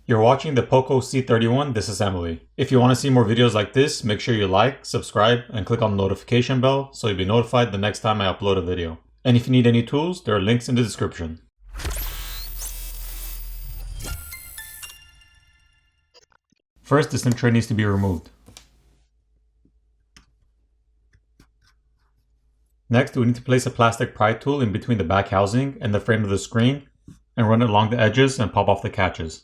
You're watching the Poco C31 Disassembly. If you want to see more videos like this, make sure you like, subscribe, and click on the notification bell so you'll be notified the next time I upload a video. And if you need any tools, there are links in the description. First, the SIM tray needs to be removed. Next, we need to place a plastic pry tool in between the back housing and the frame of the screen and run it along the edges and pop off the catches.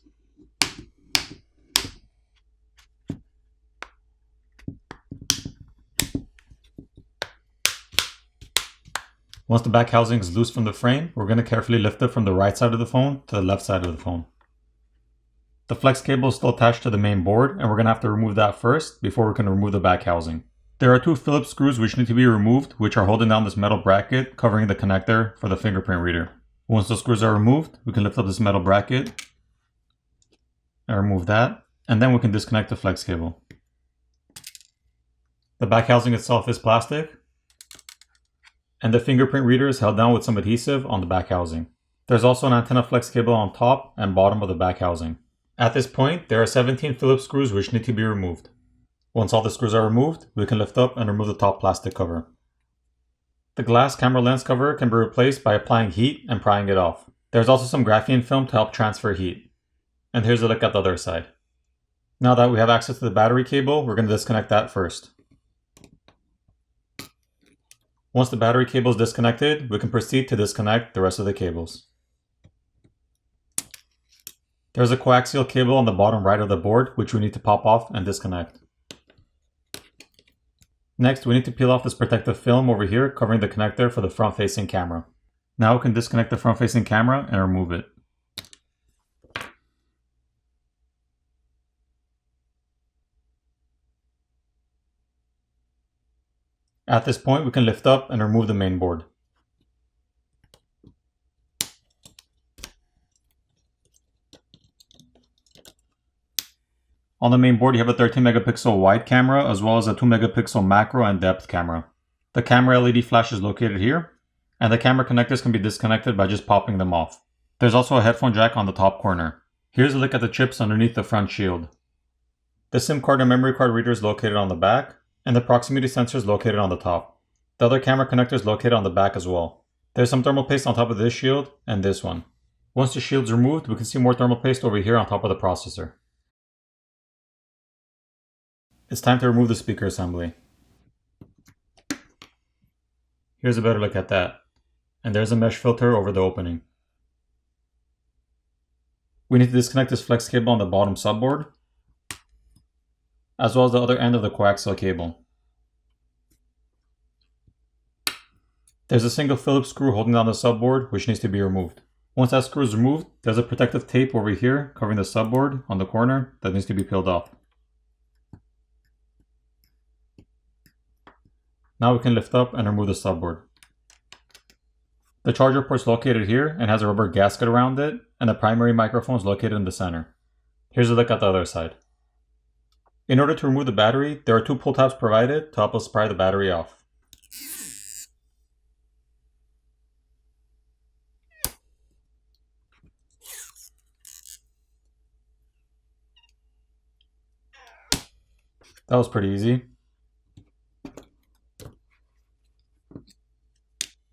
Once the back housing is loose from the frame, we're going to carefully lift it from the right side of the phone to the left side of the phone. The flex cable is still attached to the main board, and we're going to have to remove that first before we can remove the back housing. There are two Phillips screws which need to be removed, which are holding down this metal bracket covering the connector for the fingerprint reader. Once the screws are removed, we can lift up this metal bracket and remove that, and then we can disconnect the flex cable. The back housing itself is plastic, and the fingerprint reader is held down with some adhesive on the back housing. There's also an antenna flex cable on top and bottom of the back housing. At this point, there are 17 Phillips screws which need to be removed. Once all the screws are removed, we can lift up and remove the top plastic cover. The glass camera lens cover can be replaced by applying heat and prying it off. There's also some graphene film to help transfer heat. And here's a look at the other side. Now that we have access to the battery cable, we're going to disconnect that first. Once the battery cable is disconnected, we can proceed to disconnect the rest of the cables. There's a coaxial cable on the bottom right of the board, which we need to pop off and disconnect. Next, we need to peel off this protective film over here covering the connector for the front-facing camera. Now we can disconnect the front-facing camera and remove it. At this point, we can lift up and remove the main board. On the main board, you have a 13 megapixel wide camera as well as a 2 megapixel macro and depth camera. The camera LED flash is located here, and the camera connectors can be disconnected by just popping them off. There's also a headphone jack on the top corner. Here's a look at the chips underneath the front shield. The SIM card and memory card reader is located on the back, and the proximity sensor is located on the top. The other camera connector is located on the back as well. There's some thermal paste on top of this shield and this one. Once the shield's removed, we can see more thermal paste over here on top of the processor. It's time to remove the speaker assembly. Here's a better look at that. And there's a mesh filter over the opening. We need to disconnect this flex cable on the bottom subboard, as well as the other end of the coaxial cable. There's a single Phillips screw holding down the subboard, which needs to be removed. Once that screw is removed, there's a protective tape over here covering the subboard on the corner that needs to be peeled off. Now we can lift up and remove the subboard. The charger port is located here and has a rubber gasket around it, and the primary microphone is located in the center. Here's a look at the other side. In order to remove the battery, there are two pull tabs provided to help us pry the battery off. That was pretty easy.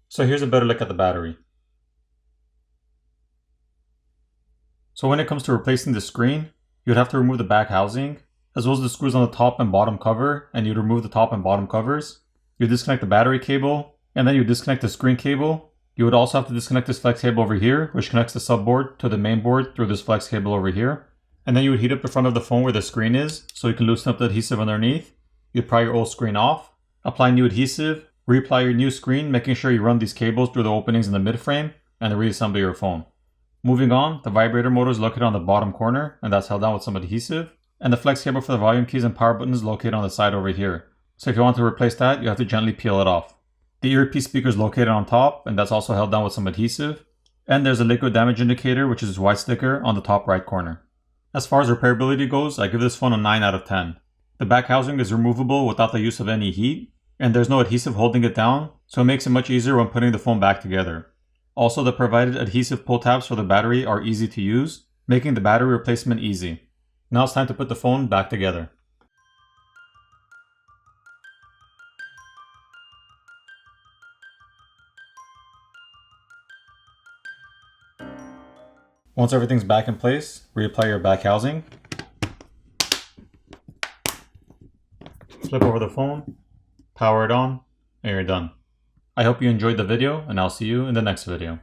So here's a better look at the battery. So when it comes to replacing the screen, you'd have to remove the back housing, as well as the screws on the top and bottom cover, and you'd remove the top and bottom covers. You disconnect the battery cable, and then you disconnect the screen cable. You would also have to disconnect this flex cable over here, which connects the subboard to the main board through this flex cable over here. And then you would heat up the front of the phone where the screen is, so you can loosen up the adhesive underneath. You'd pry your old screen off, apply new adhesive, reapply your new screen, making sure you run these cables through the openings in the mid-frame, and then reassemble your phone. Moving on, the vibrator motor is located on the bottom corner, and that's held down with some adhesive. And the flex cable for the volume keys and power button is located on the side over here. So if you want to replace that, you have to gently peel it off. The earpiece speaker is located on top, and that's also held down with some adhesive. And there's a liquid damage indicator, which is this white sticker on the top right corner. As far as repairability goes, I give this phone a 9 out of 10. The back housing is removable without the use of any heat, and there's no adhesive holding it down, so it makes it much easier when putting the phone back together. Also, the provided adhesive pull tabs for the battery are easy to use, making the battery replacement easy. Now it's time to put the phone back together. Once everything's back in place, reapply your back housing. Flip over the phone, power it on, and you're done. I hope you enjoyed the video, and I'll see you in the next video.